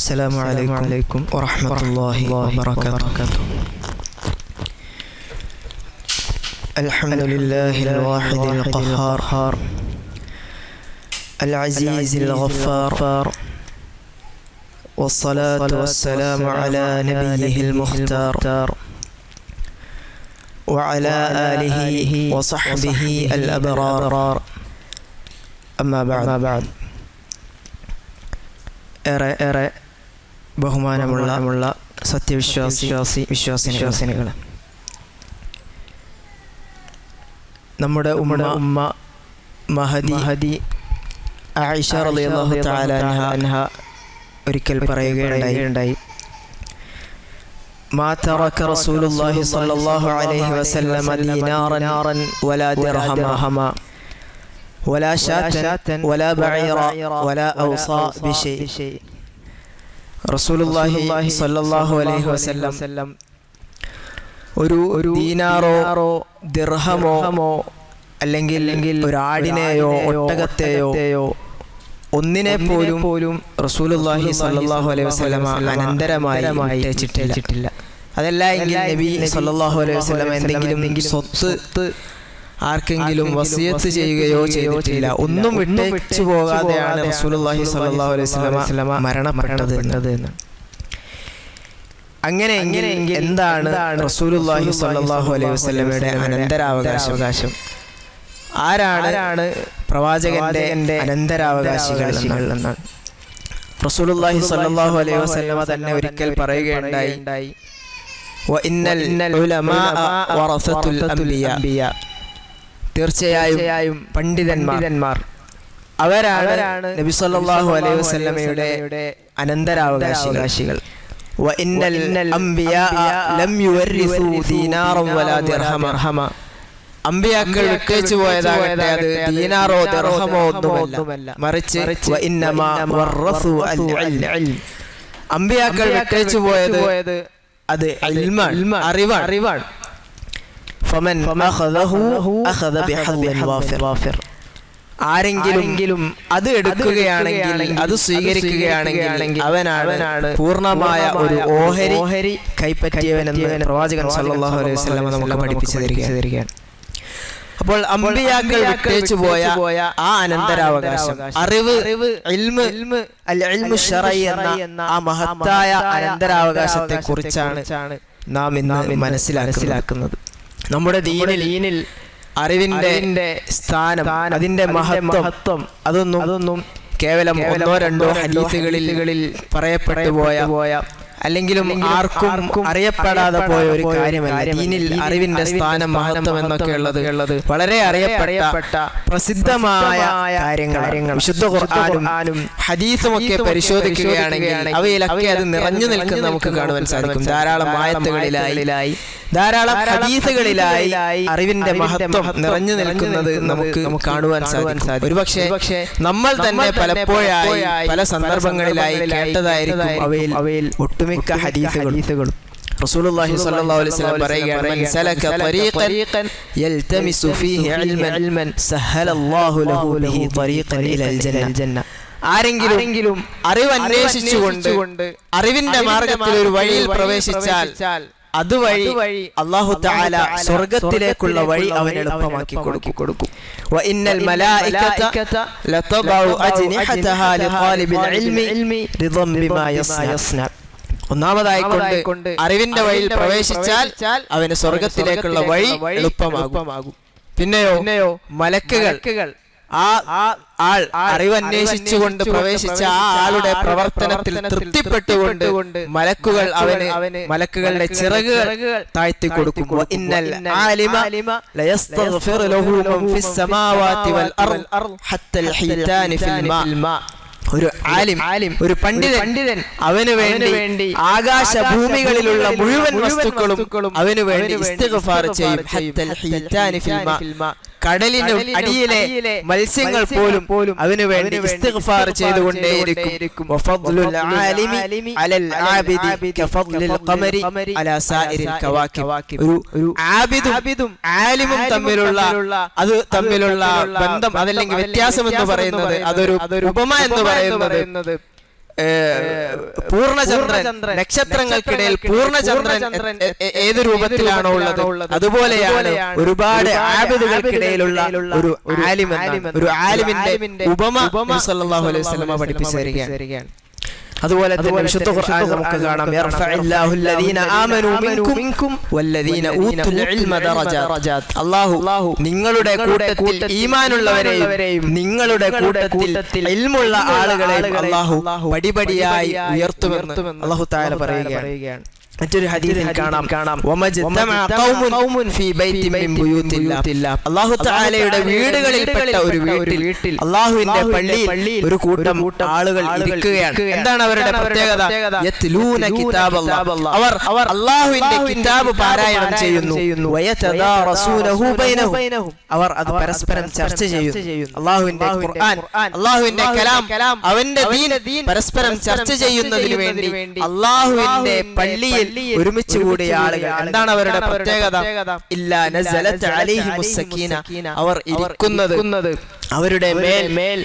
السلام عليكم ورحمة الله وبركاته. الحمد لله الواحد القهار العزيز الغفار، والصلاة والسلام على نبيه المختار وعلى آله وصحبه الأبرار. أما بعد. ഏറെ ബഹുമാനമുള്ള വിശ്വാസിനികൾ, നമ്മുടെ ഉമ്മ മഹദി ആയിഷ റളിയല്ലാഹു തആല അൻഹ ഒരിക്കൽ പറയുകയുണ്ടായി, മാ തറക റസൂലുള്ളാഹി സ്വല്ലല്ലാഹു അലൈഹി വസല്ലം ദീനാറൻ വലാ ദിർഹമ വലാ ശാതൻ വലാ ബഈറ വലാ ഔസാ ബിശൈ. റസൂലുള്ളാഹി സ്വല്ലല്ലാഹു അലൈഹി വസല്ലം ഒരു ദീനാറോ ദിർഹമോ അല്ലെങ്കിൽ ഒരു ആടിനെയോ ഒട്ടകത്തെയോ ഒന്നിനെ പോലും റസൂലുള്ളാഹി സ്വല്ലല്ലാഹു അലൈഹി വസല്ലം അനന്തരമായി വിട്ടേച്ചിട്ടില്ല. അതല്ല എങ്കിൽ നബി സ്വല്ലല്ലാഹു അലൈഹി വസല്ലം എന്തെങ്കിലും സ്വത്ത് ആർക്കെങ്കിലും വസിയത്ത് ചെയ്യുകയോ ചെയ്തിട്ടില്ല. ഒന്നും വിട്ടേച്ചു പോകാതെയാണ് റസൂലുള്ളാഹി സ്വല്ലല്ലാഹു അലൈഹി വസല്ലം മരണപ്പെട്ടത് എന്ന്. അങ്ങനെ എന്താണ് റസൂലുള്ളാഹി സ്വല്ലല്ലാഹു അലൈഹി വസല്ലമയുടെ അനന്തരാവകാശം? ആരാണ് പ്രവാചകന്റെ അനന്തരാവകാശികൾ എന്നാണ് റസൂലുള്ളാഹി സ്വല്ലല്ലാഹു അലൈഹി വസല്ലമ തന്നെ ഒരിക്കൽ പറയുകയുണ്ടായി, വഇന്നൽ ഉലമാഅ വറസത്തുൽ അംബിയാ. തീർച്ചയായും പണ്ഡിതന്മാർ അവരാണ് നബി സല്ലല്ലാഹു അലൈഹി വസല്ലമയുടെ അനന്തരാവകാശികൾ. വഇന്നൽ അംബിയാഅ ലം യുവരിസു ദീനാറൻ വലാ ദിർഹമ. അമ്പിയാക്കൾ വിട്ടേച്ചു പോയതാകട്ടെ അത് ദീനാറോ ദിർഹമോ ഒന്നുമല്ല, മറിച്ച് വഇന്നമാ വറസു അൽ ഇൽം. അമ്പിയാക്കൾ വിട്ടേച്ചു പോയത് അത് അറിവാണ്. ഫമൻ അഖദഹു അഖദ ബിഹദ്ദിൻ വാഫിർ. ആരെങ്കിലും അത് എടുക്കുകയാണെങ്കിൽ, അത് സ്വീകരിക്കുകയാണെങ്കിൽ അവനാണ് പൂർണ്ണമായ ഒരു ഓഹരി കൈപ്പറ്റിയവനെന്ന് പ്രവാചകൻ സല്ലല്ലാഹു അലൈഹി വസല്ലം നമുക്ക് പഠിപ്പിച്ചു തരികയാണ്. അപ്പോൾ അമ്പിയാക്കൾ വിട്ടേച്ചു പോയ ആ അനന്തരാവകാശം, അറിവ്, ഇൽമ്, അൽ ഇൽമു ശറഈ എന്ന ആ മഹത്തായ അനന്തരാവകാശത്തെ കുറിച്ചാണ് നാം ഇന്ന് മനസ്സിലാക്കുന്നത്. നമ്മുടെ ദീനിൽ അറിവിന്റെ സ്ഥാനം, അതിന്റെ മഹത്വം അതൊന്നും കേവലം ഒന്നോ രണ്ടോ ഹദീസുകളിൽ പറയപ്പെട്ടു പോയ അല്ലെങ്കിലും ആർക്കും അറിയപ്പെടാതെ പോയ ഒരു കാര്യമല്ല. ദീനിൽ അറിവിന്റെ സ്ഥാനം, മഹത്വം എന്നൊക്കെ ഉള്ളത് വളരെ അറിയപ്പെട്ട പ്രസിദ്ധമായ കാര്യങ്ങൾ. വിശുദ്ധ ഖുർആനും ഹദീസും ഒക്കെ പരിശോധിക്കുകയാണെങ്കിൽ അവയിലൊക്കെ അത് നിറഞ്ഞു നിൽക്കുന്ന നമുക്ക് കാണുവാൻ സാധിക്കും. ധാരാളം ആയത്തുകളിലായി, ധാരാളം ഹദീസുകളിലായി അറിവിന്റെ മഹത്വം നിറഞ്ഞു നിൽക്കുന്നത് നമുക്ക് കാണുവാൻ സാധിക്കും. ഒരുപക്ഷെ നമ്മൾ തന്നെ പലപ്പോഴായി പല സന്ദർഭങ്ങളിലായി കേട്ടതായിരിക്കും അവയിൽ ഒട്ടുമിക്ക ഹദീസുകളും. റസൂലുള്ളാഹി സ്വല്ലല്ലാഹു അലൈഹി വസല്ലം പറയുകയാണ്, മൻ സലക ത്വരീഖൻ യൽതമിസു ഫീഹി ഇൽമൻ സഹലല്ലാഹു ലഹു ബിഹി ത്വരീഖൻ ഇലൽ ജന്ന. ആരെങ്കിലും അറിവ് അന്വേഷിച്ചുകൊണ്ട് അറിവിന്റെ മാർഗത്തിൽ ഒരു വഴിയിൽ പ്രവേശിച്ചാൽ അതുവഴി അല്ലാഹു തആല സ്വർഗ്ഗത്തിലേക്കുള്ള വഴി അവൻ എളുപ്പമാക്കി കൊടുക്കും. വഇന്നൽ മലായികത ലതദഉ അജ്നിഹതഹാ ലിതാലിബിൽ ഇൽമി റിദം ബിമാ യസ്ന. ഒന്നാമതായി കൊണ്ട് അറിവിന്റെ വഴിയിൽ പ്രവേശിച്ചാൽ അവന് സ്വർഗ്ഗത്തിലേക്കുള്ള വഴി എളുപ്പമാകും. പിന്നെയോ മലക്കുകൾ അറിവന്വേഷിച്ചുകൊണ്ട് പ്രവേശിച്ച ആ ആളുടെ പ്രവർത്തനത്തിൽ തൃപ്തിപ്പെട്ടുകൊണ്ട് മലക്കുകൾ അവന് മലക്കുകളുടെ ചിറകുകൾ താഴ്ത്തി കൊടുക്കും. ഇന്നൽ ആലിമ ലയസ്തഗ്ഫിറു ലഹു മൻ ഫിസ് സമാവാതി വൽ അർദ് ഹത്തൽ ഹീതാനി ഫിൽ മാ. ഒരു ആലിം, ഒരു പണ്ഡിതൻ അവന് വേണ്ടി ആകാശഭൂമികളിലുള്ള മുഴുവൻ വസ്തുക്കളും അവന് വേണ്ടി ഇസ്തിഗ്ഫാർ ചെയ്യും. ഹത്തൽ ഹീതാനി ഫിൽ മാ. കടലിന് അടിയിലെ മത്സ്യങ്ങൾ പോലും അവന് വേണ്ടി ഇസ്തിഗ്ഫാർ ചെയ്തുകൊണ്ടേയിരിക്കും. വഫദ്ലുൽ ആലിമി അലൽ ആബിദി കഫദ്ലിൽ ഖമരി അലാ സായിരിൽ കവാകിബ്. ഒരു ആബിദും ആലിമും തമ്മിലുള്ള ബന്ധം, അതല്ലെങ്കിൽ വ്യത്യാസം എന്ന് പറയുന്നത്, അതൊരു ഉപമ എന്ന് പറയുന്നത് പൂർണ്ണചന്ദ്രൻ, നക്ഷത്രങ്ങൾക്കിടയിൽ പൂർണ്ണചന്ദ്രൻ ഏത് രൂപത്തിലാണോ ഉള്ളത് അതുപോലെയാണ് ഒരുപാട് ആബിദുകൾക്കിടയിലുള്ള ഒരു ആലിമിന്റെ ഉപമ നബി സല്ലല്ലാഹു അലൈഹി വസല്ലം പഠിപ്പിച്ചു തരികയാണ്. അതുപോലെ തന്നെ വിശുദ്ധ ഖുർആനിൽ നമുക്ക് കാണാം യർഫഇല്ലാഹു അല്ലദീന ആമനൂ മിൻകും വല്ലദീന ഊതുൽ ഇൽമ ദറജാത്ത്. അല്ലാഹു നിങ്ങളുടെ കൂട്ടത്തിൽ ഈമാനുള്ളവരെയും നിങ്ങളുടെ കൂട്ടത്തിൽ ഇൽമുള്ള ആളുകളെയും അല്ലാഹു പടിപടിയായി ഉയർത്തുമെന്ന് അല്ലാഹു തആല പറയുകയാണ്. മറ്റൊരു ഹദീസിൽ കാണാം വമജ്തമഅ ഖൗമുൻ ഫീ ബൈത്തിൻ മിൻ ബുയൂത്തില്ലാഹ്. അല്ലാഹു തആലയുടെ വീടുകളിൽപ്പെട്ട ഒരു വീട്ടിൽ അല്ലാഹുവിന്റെ പള്ളിയിൽ ഒരു കൂട്ടം ആളുകൾ ഇരിക്കുകയാണ്. എന്താണ് അവരുടെ പ്രത്യേകത? യത്ലൂന കിതാബല്ലാഹ്. അവർ അല്ലാഹുവിന്റെ കിതാബ് പാരായണം ചെയ്യുന്നു. വയതദാറസൂനഹു ബൈനഹും. അവർ അത് പരസ്പരം ചർച്ച ചെയ്യുന്നു. അല്ലാഹുവിന്റെ ഖുർആൻ, അല്ലാഹുവിന്റെ കലാം, അവന്റെ ദീൻ പരസ്പരം ചർച്ച ചെയ്യുന്നതിനു വേണ്ടി അല്ലാഹുവിന്റെ പള്ളിയിൽ ഒരുമിച്ച് കൂടിയ ആളുകൾ. എന്താണ് അവരുടെ പ്രത്യേകത? ഇല്ലാ നസലത് അലൈഹിമുസ് സക്കീന. അവർ ഇരിക്കുന്നത് അവരുടെ മേൽ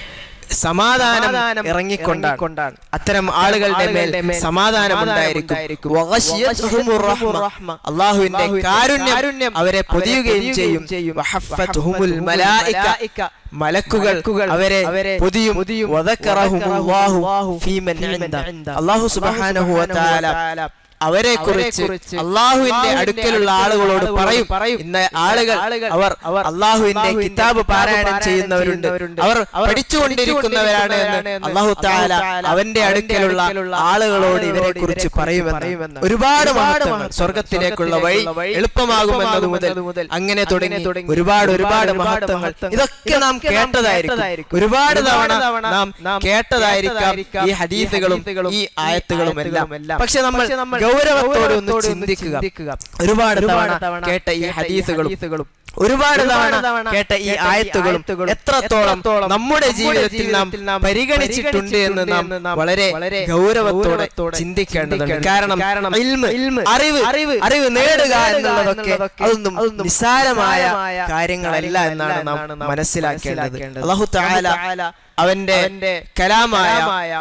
സമാധാനം ഇറങ്ങിക്കൊണ്ടാണ്. അത്തരം ആളുകളുടെ മേൽ സമാധാനം ഉണ്ടായിരിക്കും. വഗശിയതുഹുമുർ റഹ്മ. അല്ലാഹുവിന്റെ കാരുണ്യം അവരെ പൊതിയുകയും ചെയ്യും. വഹഫത്തുഹുമുൽ മലായിക. മലക്കുകൾ അവരെ പൊതിയും. വദക്കറഹുമുല്ലാഹു ഫീമൻ ഇൻദ. അല്ലാഹു സുബ്ഹാനഹു വ തആല അവരെ കുറിച്ച് അള്ളാഹുവിന്റെ അടുക്കലുള്ള ആളുകളോട് പറയും, ഇന്ന ആളുകൾ അവർ അള്ളാഹുവിന്റെ കിതാബ് പാരായണം ചെയ്യുന്നവരുണ്ട്, അവർ പഠിച്ചുകൊണ്ടിരിക്കുന്നവരാണ് എന്ന് അള്ളാഹു തആല അവന്റെ അടുക്കലുള്ള ആളുകളോട് ഇവരെ കുറിച്ച് പറയുമെന്ന്. ഒരുപാട് മഹത്വങ്ങൾ, സ്വർഗത്തിലേക്കുള്ള വഴി എളുപ്പമാകുമെന്നത് മുതൽ അങ്ങനെ തുടങ്ങി ഒരുപാട് മഹത്വങ്ങൾ ഇതൊക്കെ നാം കേട്ടതായിരിക്കും. ഒരുപാട് തവണ നാം കേട്ടതായിരിക്കാം ഈ ഹദീസുകളും ഈ ആയത്തുകളും എല്ലാം. പക്ഷെ നമ്മൾ ഗൗരവത്തോടെ ഒന്ന് ചിന്തിക്കുക. ഒരുപാട് തവണ കേട്ട ഈ ഹദീസുകളും ഒരുപാട് തവണ കേട്ട ഈ ആയത്തുകളും എത്രത്തോളം നമ്മുടെ ജീവിതത്തിൽ നാം പരിഗണിച്ചിട്ടുണ്ട് എന്ന് നാം വളരെ ഗൗരവത്തോടെ ചിന്തിക്കേണ്ടതുണ്ട്. കാരണം അറിവ് നേടുക എന്നുള്ളതൊക്കെ അതൊന്നും നിസ്സാരമായ കാര്യങ്ങളല്ല എന്നാണ് നാം മനസ്സിലാക്കേണ്ടത്. അല്ലാഹു തആല അവന്റെ കലാമായ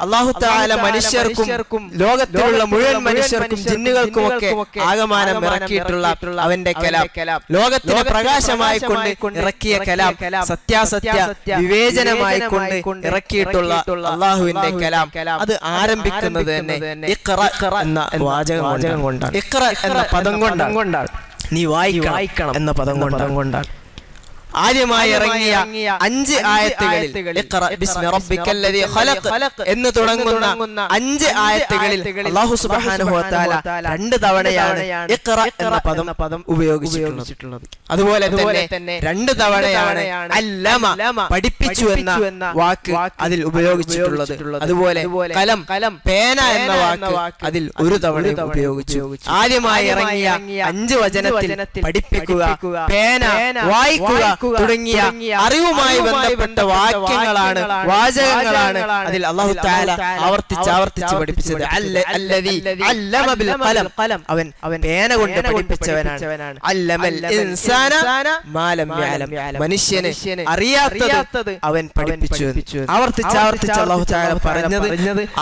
അല്ലാഹു തആല മനുഷ്യർക്കും ലോകത്തിലുള്ള മുഴുവൻ മനുഷ്യർക്കും ജിന്നുകൾക്കും ഒക്കെ ആകമാനം ഇറക്കിയിട്ടുള്ള അവന്റെ കലാം, ലോകത്തിന് പ്രകാശമായി കൊണ്ട് ഇറക്കിയ കലാം, സത്യാസത്യ വിവേചനമായി കൊണ്ട് ഇറക്കിയിട്ടുള്ള അല്ലാഹുവിന്റെ കലാം, അത് ആരംഭിക്കുന്നത് തന്നെ ഇഖ്റ എന്ന വാചകം കൊണ്ടാണ്. ഇഖ്റ എന്ന പദം കൊണ്ടാണ്. നീ വായിക്കണം എന്ന പദം കൊണ്ടാണ്. ആദ്യമായി ഇറങ്ങിയ 5 ആയത്തുകളിൽ ഇഖ്റ ബിസ്മി റബ്ബിക്കല്ലദീ ഖലഖ് എന്ന് തുടങ്ങുന്ന 5 ആയത്തുകളിൽ അല്ലാഹു സുബ്ഹാനഹു വ തആല 2 തവണയാണ് ഇഖ്റ എന്ന പദം ഉപയോഗിച്ചിട്ടുള്ളത്. അതുപോലെ തന്നെ 2 തവണയാണ് അല്ലമ പഠിപ്പിച്ചു എന്ന വാക്ക് അതിൽ ഉപയോഗിച്ചിട്ടുള്ളത്. അതുപോലെ കലം പേന എന്ന വാക്ക് അതിൽ ഒരു തവണ ഉപയോഗിച്ചു. ആദ്യമായി ഇറങ്ങിയ 5 വചനത്തിൽ പഠിപ്പിക്കുക, പേന, വായിക്കുക തുടങ്ങിയ അറിവുമായി ബന്ധപ്പെട്ട വാക്യങ്ങളാണ്, വാചകങ്ങളാണ് അതിൽ അല്ലാഹു തആല ആവർത്തിച്ച് പഠിപ്പിച്ചത്. അല്ലദീ അല്ലമ ബിൽ ഖലം. അവൻ പേന കൊണ്ട് പഠിപ്പിച്ചവനാണ്. അല്ലമൽ ഇൻസാന മാ ലം യഅലം. മനുഷ്യനെ അറിയാത്തത് അവൻ പഠിപ്പിച്ചു. ആവർത്തിച്ച് അല്ലാഹു തആല പറഞ്ഞത്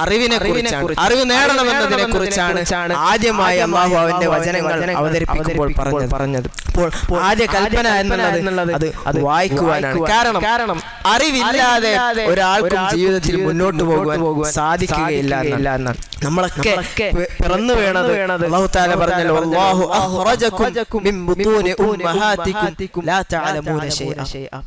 അറിവിനെ കുറിച്ചാണ്, അറിവ് നേടണമെന്നതിനെ കുറിച്ചാണ് ആദ്യമായി അല്ലാഹു അവന്റെ വചനങ്ങൾ അവതരിപ്പിക്കുമ്പോൾ പറഞ്ഞത്. അപ്പോൾ ആദ്യ കൽപ്പന എന്നുള്ളത് അത് വായിക്കുവാനാണ്. കാരണം അറിവില്ലാതെ ഒരാൾക്കും ജീവിതത്തിൽ മുന്നോട്ട് പോകുവാൻ സാധിക്കുകയില്ല എന്നാണ്. നമ്മളൊക്കെ പിറന്നു വീണത് അല്ലാഹു തആല പറഞ്ഞല്ലോ, വല്ലാഹു അഖ്റജകും മിൻ ബുതൂനി ഉമ്മഹാതികും ലാ തഅലമൂന ശൈഅ.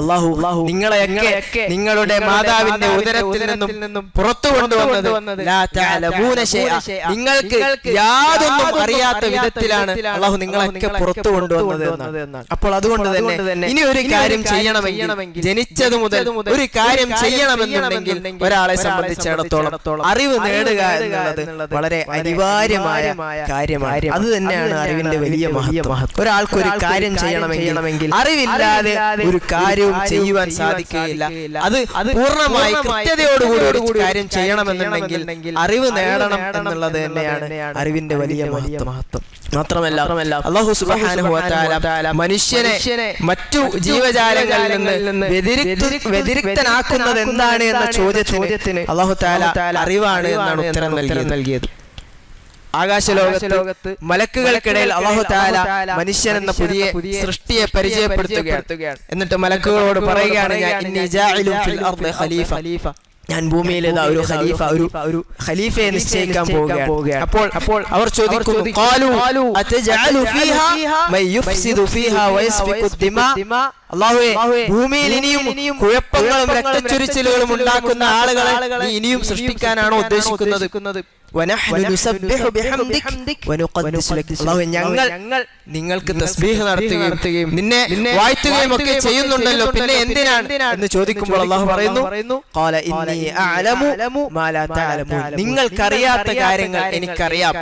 അല്ലാഹു നിങ്ങളെയൊക്കെ നിങ്ങളുടെ മാതാവിന്റെ ഉദരത്തിൽ നിന്നും പുറത്തു കൊണ്ടുവന്നത് ലാ തഅലമൂന ശൈഅ. നിങ്ങൾക്ക് യാതൊന്നും അറിയാത്ത വിധത്തിലാണ് അല്ലാഹു നിങ്ങളെയൊക്കെ പുറത്തു കൊണ്ടുവന്നത് എന്നാണ്. അപ്പോൾ അതുകൊണ്ട് തന്നെ ഇനി ഒരു കാര്യം ചെയ്യണമെങ്കിൽ, ജനിച്ചത് മുതൽ ഒരു കാര്യം ചെയ്യണമെന്നുണ്ടെങ്കിൽ ഒരാളെ സംബന്ധിച്ചിടത്തോളം അറിവ് നേടുക എന്നുള്ളത് വളരെ അനിവാര്യമായ കാര്യമാണ്. അത് തന്നെയാണ് അറിവിന്റെ വലിയ മഹത്വം. ഒരാൾക്ക് ഒരു കാര്യം ചെയ്യണമെങ്കിൽ അറിവില്ലാതെ ഒരു കാര്യം കാര്യവും ചെയ്യുവാൻ സാധിക്കുകയില്ല. അത് പൂർണ്ണമായി കൃത്യതയോടുകൂടി ഒരു കാര്യം ചെയ്യണമെന്നുണ്ടെങ്കിൽ അറിവ് നേടണം എന്നുള്ളത് തന്നെയാണ് അറിവിന്റെ വലിയ മഹത്വം. മാത്രമല്ല അല്ലാഹു സുബ്ഹാനഹു വ തആല മനുഷ്യനെ മറ്റു ജീവജാലങ്ങളിൽ നിന്ന് വ്യതിരിക്തനാക്കുന്നത് എന്താണ് എന്ന ചോദ്യത്തിന് അല്ലാഹു തആല അറിവാണ് എന്നാണ് ഉത്തരം നൽകിയത്. ആകാശലോകത്ത് മലക്കുകൾക്കിടയിൽ അല്ലാഹു തആല മനുഷ്യൻ എന്ന പുതിയ സൃഷ്ടിയെ പരിചയപ്പെടുത്തുകയാണ്. എന്നിട്ട് മലക്കുകളോട് പറയുകയാണ്, ഞാൻ ഇന്നി ജാഇലുൻ ഫിൽ അർദി ഖലീഫ, ഞാൻ ഭൂമിയിൽ ഒരു ഖലീഫയെ നിശ്ചയിക്കാൻ പോവുകയാണ്. അപ്പോൾ അവർ ചോദിക്കുന്നു, ഖാലു അതജഅലു ഫീഹാ മൻ യുഫ്സിദു ഫീഹാ വയസ്ഫികു ദിമാ, അല്ലാഹുവേ ഭൂമിയിൽ ഇനിയും കുഴപ്പങ്ങളും രക്തച്ചൊരിച്ചിലുകളും ഉണ്ടാക്കുന്ന ആളുകളെ നീ ഇനിയും സൃഷ്ടിക്കാനാണോ ഉദ്ദേശിക്കുന്നത്? ഞങ്ങൾ നിങ്ങൾക്ക് തസ്ബീഹ് നടത്തുകയും നിന്നെ വാഴ്ത്തുകയും ഒക്കെ ചെയ്യുന്നുണ്ടല്ലോ, പിന്നെ എന്തിനാണ് എന്ന് ചോദിക്കുമ്പോൾ അല്ലാഹു പറയുന്നു, ഖാല ഇന്നി അഅലമു മാ ലാ തഅലമൂൻ, നിങ്ങൾക്കറിയാത്ത കാര്യങ്ങൾ എനിക്കറിയാം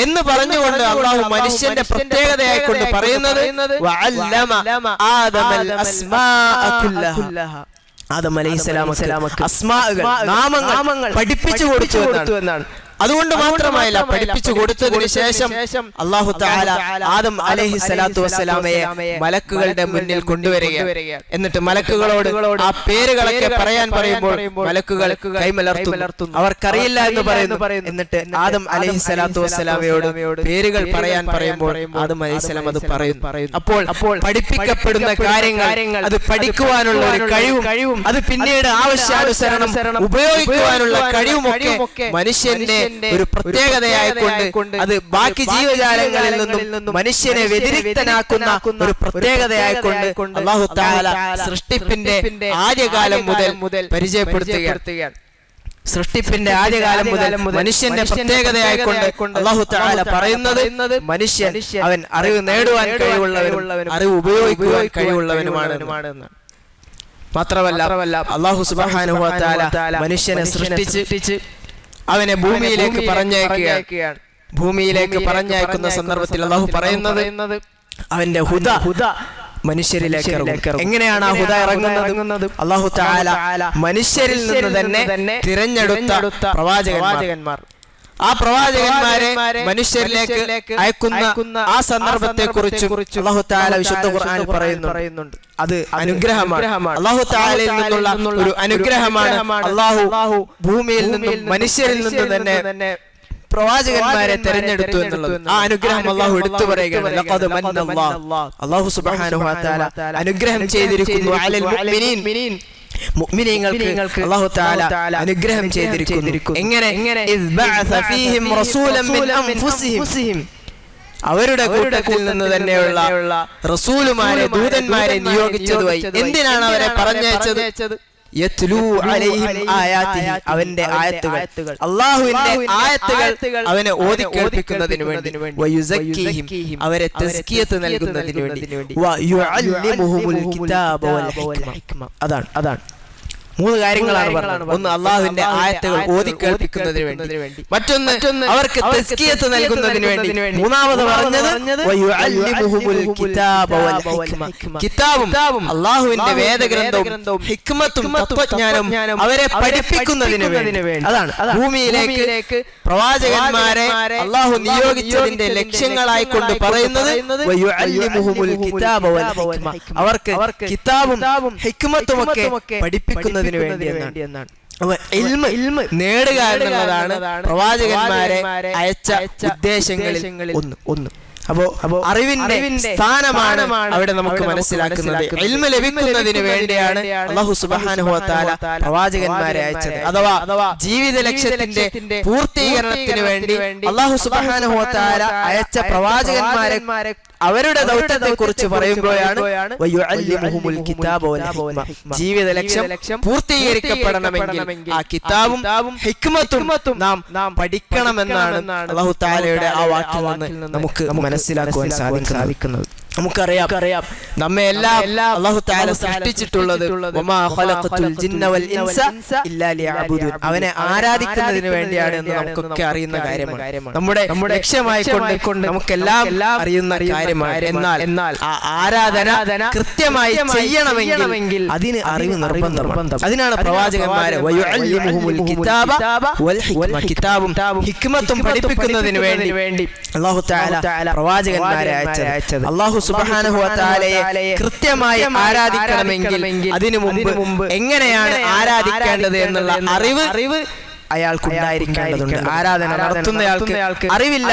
എന്ന് പറഞ്ഞുകൊണ്ട് അല്ലാഹു മനുഷ്യന്റെ പ്രത്യേകതയായി കൊണ്ട് പറയുന്നത് വഅല്ലമ ആദമൽ അസ്മാഅ കുല്ലഹ, ആദം അലൈഹിസ്സലാമക്ക് അസ്മാഅകൾ നാമങ്ങൾ പഠിപ്പിച്ചു കൊടുത്തു എന്നാണ്. അതുകൊണ്ട് മാത്രമല്ല, പഠിപ്പിച്ചു കൊടുത്തതിനു ശേഷം അല്ലാഹു തആല ആദം അലൈഹിസ്സലാത്തു വസ്സലാമയെ മലക്കുകളുടെ മുന്നിൽ കൊണ്ടുവരികയാണ്. എന്നിട്ട് മലക്കുകളോട് ആ പേരുകളൊക്കെ പറയാൻ പറയുമ്പോൾ മലക്കുകൾ കൈമലർത്തുന്നു. അവർക്കറിയില്ല എന്ന് പറയുന്നു. എന്നിട്ട് ആദം അലൈഹിസ്സലാത്തു വസ്സലാമയോട് പേരുകൾ പറയാൻ പറയുമ്പോൾ ആദം അലൈഹിസ്സലാം അത് പറയുന്നു. അപ്പോൾ പഠിപ്പിക്കപ്പെടുന്ന കാര്യങ്ങൾ, അത് പഠിക്കുവാനുള്ള ഒരു കഴിവും അത് പിന്നീട് ആവശ്യാനുസരണം ഉപയോഗിക്കുവാനുള്ള കഴിവുമൊക്കെ മനുഷ്യന്റെ ഒരു പ്രത്യേകതയായിക്കൊണ്ട് അത് ബാക്കി ജീവജാലങ്ങളിൽ നിന്നും മനുഷ്യനെ വ്യതിരിക്തനാക്കുന്ന ഒരു പ്രത്യേകതയായിക്കൊണ്ട് അല്ലാഹു തആല സൃഷ്ടിപ്പിന്റെ ആദ്യകാലം മുതൽ പരിചയപ്പെടുത്തുകയാണ്. സൃഷ്ടിപ്പിന്റെ ആദ്യകാലം മുതൽ മനുഷ്യന്റെ പ്രത്യേകതയായിക്കൊണ്ട് അല്ലാഹു തആല പറയുന്നത് മനുഷ്യൻ അവൻ അറിവ് നേടുവാൻ കഴിവുള്ളവനും അറിവ് ഉപയോഗിക്കുവാൻ കഴിവുള്ളവനുമാണ്. മാത്രമല്ല അല്ലാഹു സുബ്ഹാനഹു വ തആല മനുഷ്യനെ സൃഷ്ടിച്ച് അവനെ ഭൂമിയിലേക്ക് പറഞ്ഞയക്കുകയാണ്. ഭൂമിയിലേക്ക് പറഞ്ഞയക്കുന്ന സന്ദർഭത്തിൽ അല്ലാഹു പറയുന്നത് അവന്റെ ഹുദ മനുഷ്യരിലേക്ക് ഇറങ്ങും. എങ്ങനെയാണ് ആ ഹുദ ഇറങ്ങുന്നത്? അല്ലാഹു തആല മനുഷ്യരിൽ നിന്ന് തന്നെ തിരഞ്ഞെടുത്ത പ്രവാചകന്മാർ, ആ പ്രവാചകന്മാരെ മനുഷ്യരിലേക്ക് അയക്കുന്ന ആ സന്ദർഭത്തെ കുറിച്ചും അല്ലാഹു തആല വിശുദ്ധ ഖുർആനിൽ പറയുന്നുണ്ട്. അത് അനുഗ്രഹമാണ്, അല്ലാഹു തആലയിൽ നിന്നുള്ള ഒരു അനുഗ്രഹമാണ്. അല്ലാഹു ഭൂമിയിൽ നിന്നും മനുഷ്യരിൽ നിന്ന് തന്നെ പ്രവാചകന്മാരെ തെരഞ്ഞെടുത്തു എന്നുള്ളത് ആ അനുഗ്രഹം അല്ലാഹു എടുത്തു പറയുകയാണ്. ലഖദ് മന്നല്ലാഹു, അല്ലാഹു സുബ്ഹാനഹു വ തആല അനുഗ്രഹം ചെയ്തിരിക്കുന്നു അലൽ മുഅ്മിനീൻ, മുഅ്മിനീങ്ങൾക്ക് അല്ലാഹു തആല അനുഗ്രഹം ചെയ്തിരിക്കുന്നു. എങ്ങനെ? ഇദ് ബഅസ ഫീഹിം റസൂലൻ മിൻ അൻഫുസിഹിം, അവരുടെ കൂട്ടത്തിൽ നിന്ന് തന്നെയുള്ള റസൂലുമാരെ, ദൂതന്മാരെ നിയോഗിച്ചതുമായി. എന്തിനാണ് അവരെ പറഞ്ഞയച്ചത്? യത്ലൂ അലൈഹിം ആയാതിഹി, അവന്റെ ആയത്തുകൾ, അല്ലാഹുവിന്റെ ആയത്തുകൾ അവനെ ഓതി കേൾപ്പിക്കുന്നതിനു വേണ്ടി, വയുസക്കീഹിം, അവരെ തസ്കിയത്ത് നൽകുന്നതിനു വേണ്ടി, വയുഅല്ലിമുഹുൽ കിതാബ വൽ ഹിക്മ. അതാണ് മൂന്ന് കാര്യങ്ങളാണ് പറഞ്ഞത്. ഒന്ന് അല്ലാഹുവിന്റെ ആയത്തുകൾ ഓതി കേൾപ്പിക്കുന്നതിന് വേണ്ടി, മറ്റൊന്ന് അവർക്ക് തസ്കിയത്ത് നൽകുന്നതിന് വേണ്ടി, മൂന്നാമത് പറഞ്ഞത് വയുഅല്ലിമുഹുൽ കിതാബ വൽ ഹിക്മ, കിതാബും അല്ലാഹുവിന്റെ വേദഗ്രന്ഥവും ഹിക്മത്തും തത്വജ്ഞാനം അവരെ പഠിപ്പിക്കുന്നതിന് വേണ്ടി. അതാണ് ഭൂമിയിലേക്ക് പ്രവാചകന്മാരെ അല്ലാഹു നിയോഗിച്ചതിന്റെ ലക്ഷ്യങ്ങളായി കൊണ്ട് പറയുന്നത് വയുഅല്ലിമുഹുൽ കിതാബ വൽ ഹിക്മ, അവർക്ക് കിതാബും ഹിക്മത്തും ഒക്കെ പഠിപ്പിക്കുന്നതിന് വേണ്ടി എന്നാണ്. ഇൽമ് നേടുക എന്നുള്ളതാണ് പ്രവാചകന്മാരെ അയച്ച ഉദ്ദേശങ്ങളിൽ ഒന്ന്. അപ്പോ അറിവിന്റെ സ്ഥാനമാണ് അവിടെ നമുക്ക് മനസ്സിലാക്കുന്നത്. ഇൽമ് ലഭിക്കുന്നതിന് വേണ്ടിയാണ് അല്ലാഹു സുബ്ഹാനഹു വ തആല പ്രവാചകന്മാരെ അയച്ചത്. അഥവാ ജീവിത ലക്ഷ്യത്തിന്റെ പൂർത്തീകരണത്തിന് വേണ്ടി അല്ലാഹു സുബ്ഹാനഹു വ തആല അയച്ച പ്രവാചകന്മാരെ അവരുടെ ദൗത്യത്തെ കുറിച്ച് പറയുമ്പോഴാണ് വയുഅല്ലിമുഹുൽ കിതാബ വൽ ഹിക്മ, ജീവിത ലക്ഷ്യം പൂർത്തീകരിക്കപ്പെടണമെങ്കിൽ ആ കിതാബും ഹിക്മത്തും നാം പഠിക്കണമെന്നാണ് അല്ലാഹു തആലയുടെ ആ വാക്കിൽ നിന്ന് നമുക്ക് മനസ്സിലാക്കുവാൻ സാധിക്കുന്നത്. നമുക്കറിയാം നമ്മെ എല്ലാം അല്ലാഹു തആല സൃഷ്ടിച്ചിട്ടുള്ളത് വമാ ഖലഖതുൽ ജിന്ന വൽ ഇൻസ ഇല്ലാ ലിയഅബുദൂൻ, അവനെ ആരാധിക്കുന്നതിന് വേണ്ടിയാണ് എന്ന് നമുക്കൊക്കെ അറിയുന്ന കാര്യമാണ്. നമ്മുടെ ലക്ഷ്യമായി കൊണ്ട് നമുക്കെല്ലാം അറിയുന്ന കാര്യമാണ്. എന്നാൽ ആ ആരാധന കൃത്യമായി ചെയ്യണമെങ്കിൽ അതിന് അറിവ് നിർബന്ധമാണ്. അതിനാണ് പ്രവാചകന്മാരെ വയുഅല്ലിമുഹുൽ കിതാബ വൽ ഹിക്മ, കിതാബും ഹിക്മത്തും പഠിപ്പിക്കുന്നതിന് വേണ്ടി അല്ലാഹു തആല പ്രവാചകന്മാരെ അയച്ചത്. അല്ലാഹു സുബ്ഹാനഹു വ തആലയെ കൃത്യമായി ആരാധിക്കണമെങ്കിൽ അതിനു മുമ്പ് എങ്ങനെയാണ് ആരാധിക്കേണ്ടത് എന്നുള്ള അറിവ് അയാൾക്കുണ്ടായിരിക്കേണ്ടതുണ്ട്. ആരാധന നടത്തുന്നയാൾക്ക് അറിവില്ല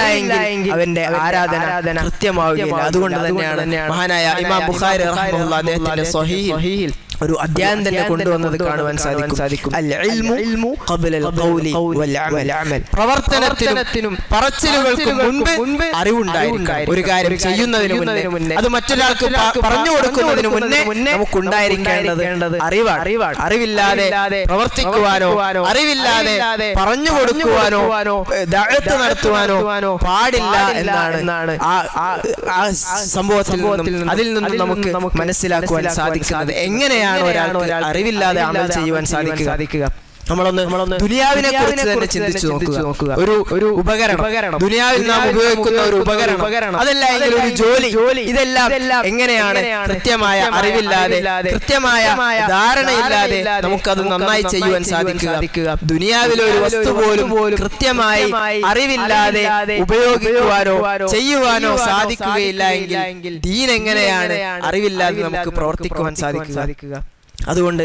എങ്കിൽ അവന്റെ ആരാധന കൃത്യമാവുകയില്ല. അതുകൊണ്ട് തന്നെയാണ് മഹാനായ ഇമാം ബുഖാരി റഹ്മത്തുള്ളാഹി അദ്ദേഹത്തിന്റെ സ്വഹീഹിൽ ഒരു അധ്യായം തന്നെ കൊണ്ടുവന്നത് കാണുവാൻ സാധിക്കും. അൽ ഇൽമു ഖബ്ല അൽ ഖൗലി വൽ അമൽ, പ്രവർത്തനത്തിനും പറച്ചിലുകൾക്കും മുൻപ് അറിവുണ്ടായിരിക്കണം. ഒരു കാര്യം ചെയ്യുന്നതിന് മുന്നേ, അത് മറ്റൊരാൾക്ക് പറഞ്ഞു കൊടുക്കുന്നതിന് മുന്നേ നമുക്കുണ്ടായിരിക്കേണ്ടത് അറിവാണ്. അറിവില്ലാതെ പ്രവർത്തിക്കുവാനോ അറിവില്ലാതെ പറഞ്ഞു കൊടുക്കുവാനോ ദഅവത്ത് നടത്തുവാനോ പാടില്ല എന്നാണ് ആ സംഭവത്തിൽ നിന്നും അതിൽ നിന്നും നമുക്ക് മനസ്സിലാക്കുവാൻ സാധിക്കുന്നത്. എങ്ങനെയാണ് ഒരാൾക്ക് അറിവില്ലാതെ അമൽ ചെയ്യുവാൻ സാധിക്കുക? നമ്മളൊന്ന് ദുനിയാവിനെ കുറിച്ച് തന്നെ ചിന്തിച്ചു നോക്കുക. ഒരു ഉപകരണം, ദുനിയാവിൽ നാം ഉപയോഗിക്കുന്ന ഒരു ഉപകരണം, അതല്ല എങ്കിൽ ഒരു ജോലി, ഇതെല്ലാം എങ്ങനെയാണ് കൃത്യമായ അറിവില്ലാതെ കൃത്യമായ ധാരണയില്ലാതെ നമുക്കത് നന്നായി ചെയ്യുവാൻ സാധിക്കുക? ദുനിയാവിലെ ഒരു വസ്തു പോലും കൃത്യമായി അറിവില്ലാതെ ഉപയോഗിക്കുവാനോ ചെയ്യുവാനോ സാധിക്കുകയില്ല എങ്കിൽ ദീൻ എങ്ങനെയാണ് അറിവില്ലാതെ നമുക്ക് പ്രവർത്തിക്കുവാൻ സാധിക്കുക? അതുകൊണ്ട്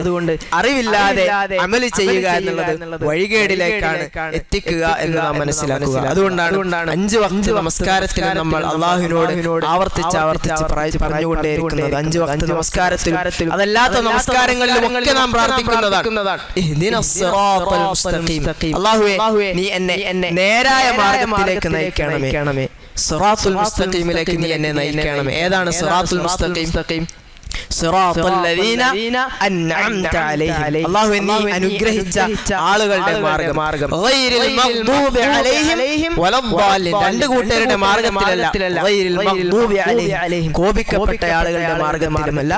അറിവില്ലാതെ അമല് ചെയ്യുക എന്നുള്ളത് വഴികേടിലേക്കാണ് എത്തിക്കുക എന്ന് നാം മനസ്സിലാക്കുക. അതുകൊണ്ടാണ് 5 വഖ്ത് നമസ്കാരത്തിൽ നമ്മൾ അല്ലാഹുവിനോട് ആവർത്തിച്ച് പറഞ്ഞുകൊണ്ടേയിരിക്കുന്നത്. 5 വഖ്ത് നമസ്കാരത്തിൽ അതല്ലാത്ത നമസ്കാരങ്ങളിലും ഒക്കെ നാം പ്രാർത്ഥിക്കുന്നതാണ് ഇഹ്ദിനസ് സിറാത്തൽ മുസ്തഖീം, അല്ലാഹുവേ നീ എന്നെ നേരായ മാർഗ്ഗത്തിലേക്ക് നയിക്കണമേ, സിറാത്തുൽ മുസ്തഖീമിലേക്ക് നീ എന്നെ നയിക്കണമേ. ഏതാണ് സിറാത്തുൽ മുസ്തഖീം? സിറാത്തൽ ലദീന അൻഅംത അലൈഹിം, അല്ലാഹു നീ അനുഗ്രഹിച്ച ആളുകളുടെ മാർഗ്ഗം. ഗൈറിൽ മഗ്ദൂബി അലൈഹിം വലദ്ദാലിൻ, രണ്ട് കൂട്ടരുടെ മാർഗ്ഗത്തിലല്ല, ഗൈറിൽ മഗ്ദൂബി അലൈഹിം കോപിക്കപ്പെട്ട ആളുകളുടെ മാർഗ്ഗത്തിലുമല്ല,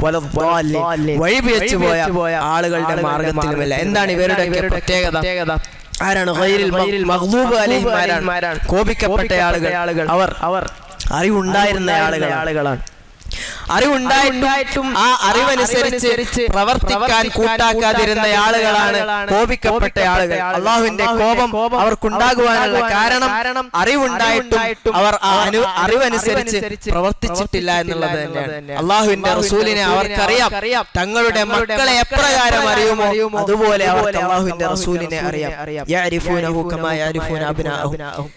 വലദ്ദാലിൻ വഴിപിഴച്ചു പോയ ആളുകളുടെ മാർഗ്ഗത്തിലുമല്ല. എന്താണ് ഇവരുടെ പ്രത്യേകത? ആരാണ് ഗൈറിൽ മഗ്ദൂബി അലൈഹിം? ആരാണ് കോപിക്കപ്പെട്ട ആളുകൾ? അവർ അറിവുണ്ടായിരുന്ന ആളുകളാണ്. അറിവുണ്ടായിട്ടും ആ അറിവനുസരിച്ച് പ്രവർത്തിക്കാൻ കൂട്ടാക്കാതിരുന്ന ആളുകളാണ് കോപിക്കപ്പെട്ട ആളുകൾ. അള്ളാഹുവിന്റെ കോപം അവർക്കുണ്ടാകുവാനുള്ള കാരണം അറിവുണ്ടായിട്ടും അവർ ആ അറിവനുസരിച്ച് പ്രവർത്തിച്ചിട്ടില്ല എന്നുള്ളത് തന്നെയാണ്. അള്ളാഹുവിന്റെ റസൂലിനെ അവർക്കറിയാം. തങ്ങളുടെ മക്കളെ എപ്രകാരം അറിയുമോ അതുപോലെ അവർക്ക് അള്ളാഹുവിന്റെ റസൂലിനെ അറിയാം. യഅരിഫൂനഹു കമാ യഅരിഫൂന അബ്നാഅഹും,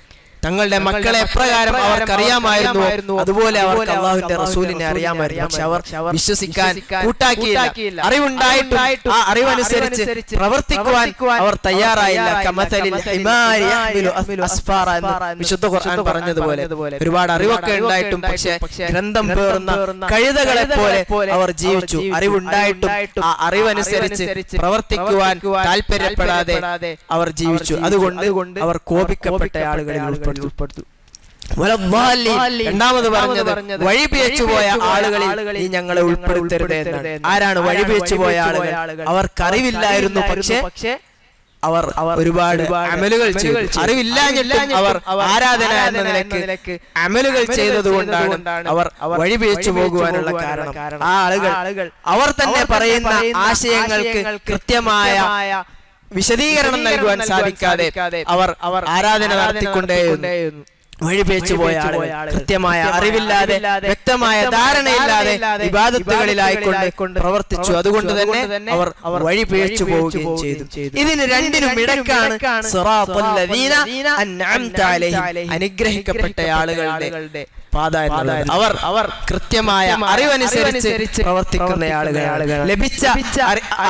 തങ്ങളുടെ മക്കളെ എപ്രകാരം അവർക്കറിയാമായിരുന്നു അതുപോലെ അവർക്ക് അല്ലാഹുവിന്റെ റസൂലിനെ അറിയാമായിരുന്നു. പക്ഷെ അവർ വിശ്വസിക്കാൻ കൂട്ടാക്കിയില്ല. അറിവുണ്ടായിട്ടും ആ അറിവനുസരിച്ച് പ്രവർത്തിക്കുവാൻ അവർ തയ്യാറായില്ല. കമതലിൽ ഹിമാരി യഹ്മിലു അസ്ഫാറ എന്ന് വിശുദ്ധ ഖുർആൻ പറഞ്ഞതുപോലെ ഒരുപാട് അറിവൊക്കെ ഉണ്ടായിട്ടും പക്ഷെ ഗ്രന്ഥം പേറുന്ന കഴുതകളെ പോലെ അവർ ജീവിച്ചു. അറിവുണ്ടായിട്ടും ആ അറിവനുസരിച്ച് പ്രവർത്തിക്കുവാൻ താല്പര്യപ്പെടാതെ അവർ ജീവിച്ചു. അതുകൊണ്ട് അവർ കോപിക്കപ്പെട്ട ആളുകളിൽ ഉൾപ്പെട്ടു. രണ്ടാമത് പറഞ്ഞത് വഴിപിഴച്ചു പോയ ആളുകളിൽ നീ ഞങ്ങളെ ഉൾപ്പെടുത്തരുത് എന്നാണ്. ആരാണ് വഴിപിഴച്ചു പോയ ആളുകൾ? അവർക്കറിവില്ലായിരുന്നു, പക്ഷേ അവർ ഒരുപാട് അമലുകൾ ചെയ്തു. അറിവില്ലാഞ്ഞിട്ടും അവർ ആരാധന എന്ന നിലയ്ക്ക് അമലുകൾ ചെയ്തതുകൊണ്ടാണ് അവർ വഴിപിഴച്ചു പോകുവാനുള്ള കാരണം. ആ ആളുകൾ അവർ തന്നെ പറയുന്ന ആശയങ്ങൾക്ക് കൃത്യമായ വിശദീകരണം നൽകുവാൻ സാധിക്കാതെ അവർ ആരാധന നടത്തിക്കൊണ്ടേയിരുന്നു. വഴിപിഴച്ചു പോയ ആളുകൾ കൃത്യമായ അറിവില്ലാതെ വ്യക്തമായ ധാരണയില്ലാതെ ഇബാദത്തുകളിലായിക്കൊണ്ട് പ്രവർത്തിച്ചു. അതുകൊണ്ട് തന്നെ അവർ വഴിപിഴച്ചു പോവുകയും ചെയ്തു. ഇതിന് രണ്ടിനും ഇടക്കാണ് സിറാത്തൽ ലദീന അൻഅംത അലൈഹിം, അനുഗ്രഹിക്കപ്പെട്ട ആളുകളുടെ പാത എന്നുള്ളത്. അവർ കൃത്യമായ അറിവനുസരിച്ച് പ്രവർത്തിക്കുന്ന ആളുകളാണ്. ലഭിച്ച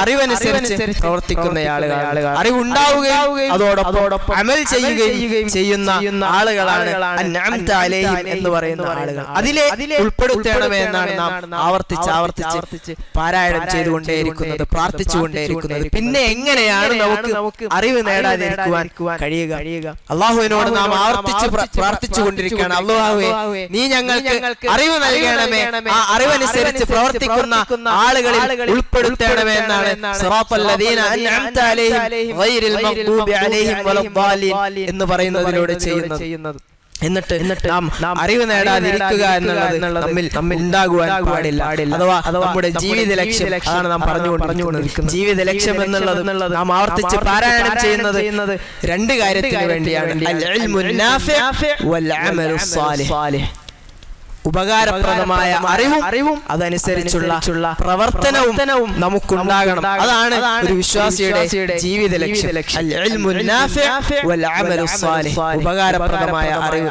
അറിവനുസരിച്ച് പ്രവർത്തിക്കുന്ന ആളുകളാണ്. അറിവുണ്ടാവുകയും അതോടൊപ്പം അമൽ ചെയ്യുകയും ചെയ്യുന്ന ആളുകളാണ് അൻഅംത അലൈഹിം എന്ന് പറയുന്ന ആളുകൾ. അതിലെ ഉൾപ്പെടുത്തണമേ എന്നാണ് നാം ആവർത്തിച്ച് പാരായണം ചെയ്തുകൊണ്ടേയിരിക്കുന്നത്, പ്രാർത്ഥിച്ചുകൊണ്ടേയിരിക്കുന്നത്. പിന്നെ എങ്ങനെയാണ് നമുക്ക് അറിവ് നേടാതിരിക്കുവാൻ കഴിയുക? അള്ളാഹുവിനോട് നാം ആവർത്തിച്ച് പ്രാർത്ഥിച്ചുകൊണ്ടിരിക്കുകയാണ്, അല്ലാഹുവേ നീ ഞങ്ങൾക്ക് അറിവ് നൽകണമേ, ആ അറിവനുസരിച്ച് പ്രവർത്തിക്കുന്ന ആളുകളിൽ ഉൾപ്പെടുത്തണമേ എന്നാണ് സിറാത്തൽ ലദീന അൻഅംത അലൈഹിം ഗൈറിൽ മഗ്ദൂബി അലൈഹിം വലദ്ദാലിൻ എന്ന് പറയുന്നതിലൂടെ ചെയ്യുന്നത്. എന്നിട്ട് നാം അറിവ് നേടാതിരിക്കുക എന്നുള്ളത് നമ്മിൽ ഉണ്ടാകുവാൻ പാടില്ല. അഥവാ നമ്മുടെ ജീവിത ലക്ഷ്യം അതാണ് നാം പറഞ്ഞുകൊണ്ടിരിക്കുന്നത്. ജീവിത ലക്ഷ്യം എന്നുള്ളത് നാം ആവർത്തിച്ച് പാരായണം ചെയ്യുന്നത് രണ്ട് കാര്യത്തിന് വേണ്ടിയാണ്, അൽ ഇൽമുൻ നാഫിഅ് വൽ അമലുസ് സാലിഹ്. ഉപകാരപ്രദമായ അറിവും അതനുസരിച്ചുള്ള പ്രവർത്തനവും നമുക്കുണ്ടാകണം. അതാണ് ഒരു വിശ്വാസിയുടെ ജീവിത ലക്ഷ്യം. അൽ ഇൽമുൻ നാഫിഅ് വൽ അമലുസ് സാലിഹ്, ഉപകാരപ്രദമായ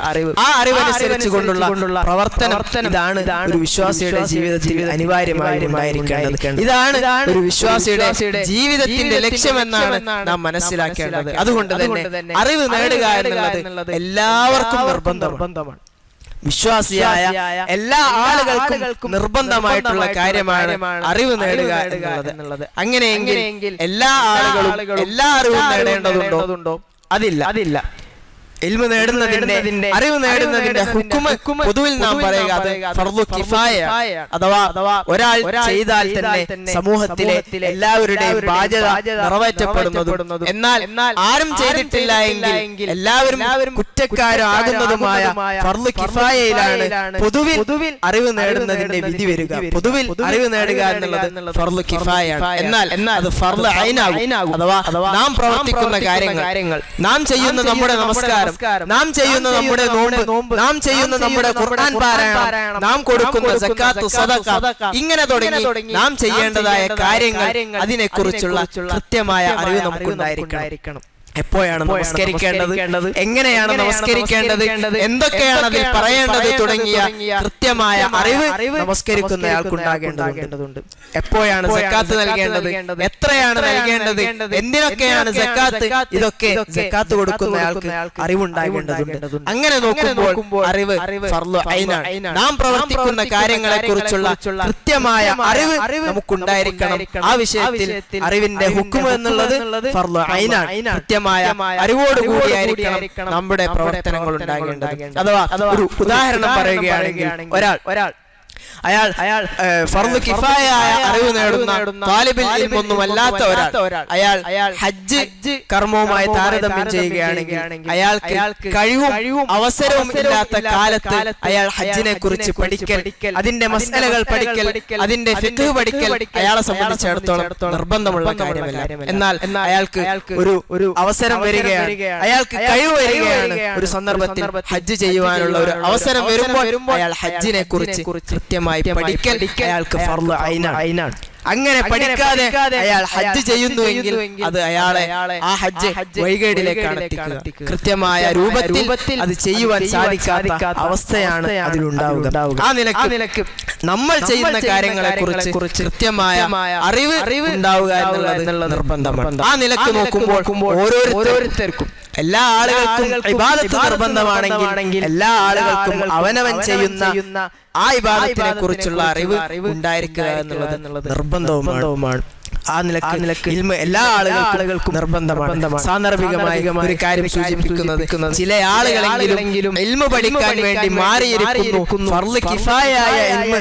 അറിവ്, ആ അറിവനുസരിച്ച് കൊണ്ടുള്ള പ്രവർത്തനം, ഇതാണ് ഒരു വിശ്വാസിയുടെ ജീവിതത്തിൽ അനിവാര്യമായി ഉണ്ടായിരിക്കേണ്ടത്. ഇതാണ് ഒരു വിശ്വാസിയുടെ ജീവിതത്തിന്റെ ലക്ഷ്യമെന്നാണ് നാം മനസ്സിലാക്കേണ്ടത്. അതുകൊണ്ട് തന്നെ അറിവ് നേടുക എന്നുള്ളത് എല്ലാവർക്കും നിർബന്ധമാണ്. വിശ്വാസിയായ എല്ലാ ആളുകൾക്കും നിർബന്ധമായിട്ടുള്ള കാര്യമാണ് അറിവ് നേടുക എന്നുള്ളത്. അങ്ങനെയെങ്കിൽ എല്ലാ ആളുകളും എല്ലാ അറിവും നേടേണ്ടതുണ്ടോ? അതില്ല. ഇൽമു നേടുന്നതിന്റെ അറിവ് നേടുന്നതിന്റെ ഹുക്മ പൊതുവിൽ നാം പറയുക അത് ഫർളു കിഫായ, അഥവാ ഒരാൾ ചെയ്താൽ തന്നെ സമൂഹത്തിലെ എല്ലാവരുടെയും ബാധ്യത നിറവേറ്റപ്പെടുന്നതും എന്നാൽ ആരും ചെയ്തിട്ടില്ല എങ്കിൽ എല്ലാവരും കുറ്റക്കാരാകുന്നതുമായ ഫർളു കിഫായയിലാണ് പൊതുവിൽ അറിവ് നേടുന്നതിന്റെ വിധി വരിക. പൊതുവിൽ അറിവ് നേടുക എന്നുള്ളത് ഫർളു കിഫായാണ്. എന്നാൽ അത് ഫർളു ഐനാകും. അഥവാ നാം പ്രവർത്തിക്കുന്ന കാര്യങ്ങൾ, നാം ചെയ്യുന്ന നമ്മുടെ നമസ്കാരം, നാം ചെയ്യുന്ന നമ്മുടെ നോമ്പ്, നാം ചെയ്യുന്ന നമ്മുടെ ഖുർആൻ പാരായണം, നാം കൊടുക്കുന്ന സക്കാത്ത്, സദഖ, ഇങ്ങനെ തുടങ്ങി നാം ചെയ്യേണ്ടതായ കാര്യങ്ങൾ, അതിനെക്കുറിച്ചുള്ള കൃത്യമായ അറിവ് നമുക്കുണ്ടായിരിക്കണം. എപ്പോഴാണ് നമസ്കരിക്കേണ്ടത്, എങ്ങനെയാണ് നമസ്കരിക്കേണ്ടത്, എന്തൊക്കെയാണ് അതിൽ പറയേണ്ടത് തുടങ്ങിയ കൃത്യമായ അറിവ് നമസ്കരിക്കുന്നയാൾക്കുണ്ടാകേണ്ടതുണ്ട്. എപ്പോഴാണ് സക്കാത്ത് നൽകേണ്ടത്, എത്രയാണ് നൽകേണ്ടത്, എന്തിനൊക്കെയാണ് സക്കാത്ത്, ഇതൊക്കെ സക്കാത്ത് കൊടുക്കുന്നയാൾക്ക് അറിവുണ്ടാകേണ്ടതുണ്ട്. അങ്ങനെ നോക്കുമ്പോൾ അറിവ് ഫർളു ഐനാണ്. നാം പ്രവർത്തിക്കുന്ന കാര്യങ്ങളെ കുറിച്ചുള്ള കൃത്യമായ അറിവ് നമുക്കുണ്ടായിരിക്കണം. ആ വിഷയത്തിൽ അറിവിന്റെ ഹുക്മ എന്നുള്ളത് ഫർളു ഐനാണ്. അറിവോടുകൂടിയായിരിക്കണം നമ്മുടെ പ്രവർത്തനങ്ങൾ ഉണ്ടാകേണ്ടത്. അഥവാ ഒരു ഉദാഹരണം പറയുകയാണെങ്കിൽ അയാൾ ഫർളു കിഫായയായ അറിവ് നേടുന്ന താലിബുൽ ഇൽം ഒന്നുമല്ലാത്ത ഒരാൾ അയാൾ ഹജ്ജ് കർമ്മവുമായി താരതമ്യം ചെയ്യുകയാണെങ്കിൽ അയാൾക്ക് കഴിവും അവസരവും ഇല്ലാത്ത കാലത്ത് അയാൾ ഹജ്ജിനെ കുറിച്ച് പഠിക്കൽ, അതിന്റെ മസ്അലകൾ പഠിക്കൽ, അതിന്റെ ഫിഖ് പഠിക്കൽ അയാളെ സംബന്ധിച്ചിടത്തോളം നിർബന്ധമുള്ള കാര്യമല്ല. എന്നാൽ അയാൾക്ക് ഒരു അവസരം വരികയാണ്, അയാൾക്ക് കഴിവ് വരികയാണ്, ഒരു സന്ദർഭത്തിൽ ഹജ്ജ് ചെയ്യുവാനുള്ള ഒരു അവസരം വരുമ്പോൾ അയാൾ ഹജ്ജിനെ കുറിച്ച് കൃത്യമായി പഠിക്കൽ അയാൾക്ക് ഫർളു ഐനാണ്. അങ്ങനെ പഠിക്കാതെ അയാൾ ഹജ്ജ് ചെയ്യുന്നുവെങ്കിൽ അത് അയാളെ ആ ഹജ്ജ് വഴികേടിലേക്കാണ് എത്തിക്കുക. കൃത്യമായ രൂപത്തിൽ അത് ചെയ്യുവാൻ സാധിക്കാത്ത അവസ്ഥയാണ് അതിലുണ്ടാവുക. ആ നിലക്ക് നമ്മൾ ചെയ്യുന്ന കാര്യങ്ങളെ കുറിച്ച് കൃത്യമായ അറിവ് ഉണ്ടാവുക എന്നുള്ളത് നിർബന്ധമാണ്. ആ നിലക്ക് നോക്കുമ്പോൾ ഓരോരുത്തർക്കും എല്ലാ ആളുകൾക്കും ഇബാദത്ത് നിർബന്ധമാണെങ്കിൽ എല്ലാ ആളുകൾക്കും അവനവൻ ചെയ്യുന്ന ആ ഇബാദത്തിനെ കുറിച്ചുള്ള അറിവ് ഉണ്ടായിരിക്കുക എന്നുള്ളത് നിർബന്ധവുമാണ്. ആ നിലക്ക് ഇൽമ് എല്ലാ ആളുകൾക്കും നിർബന്ധമാണ്. സാന്ദർഭികമായി ഒരു കാര്യം സൂചിപ്പിക്കുന്നത്, ചില ആളുകളെങ്കിലും ഇൽമ് പഠിക്കാൻ വേണ്ടി മാറിയിരിക്കുന്നു, ഫർള് കിഫായയായ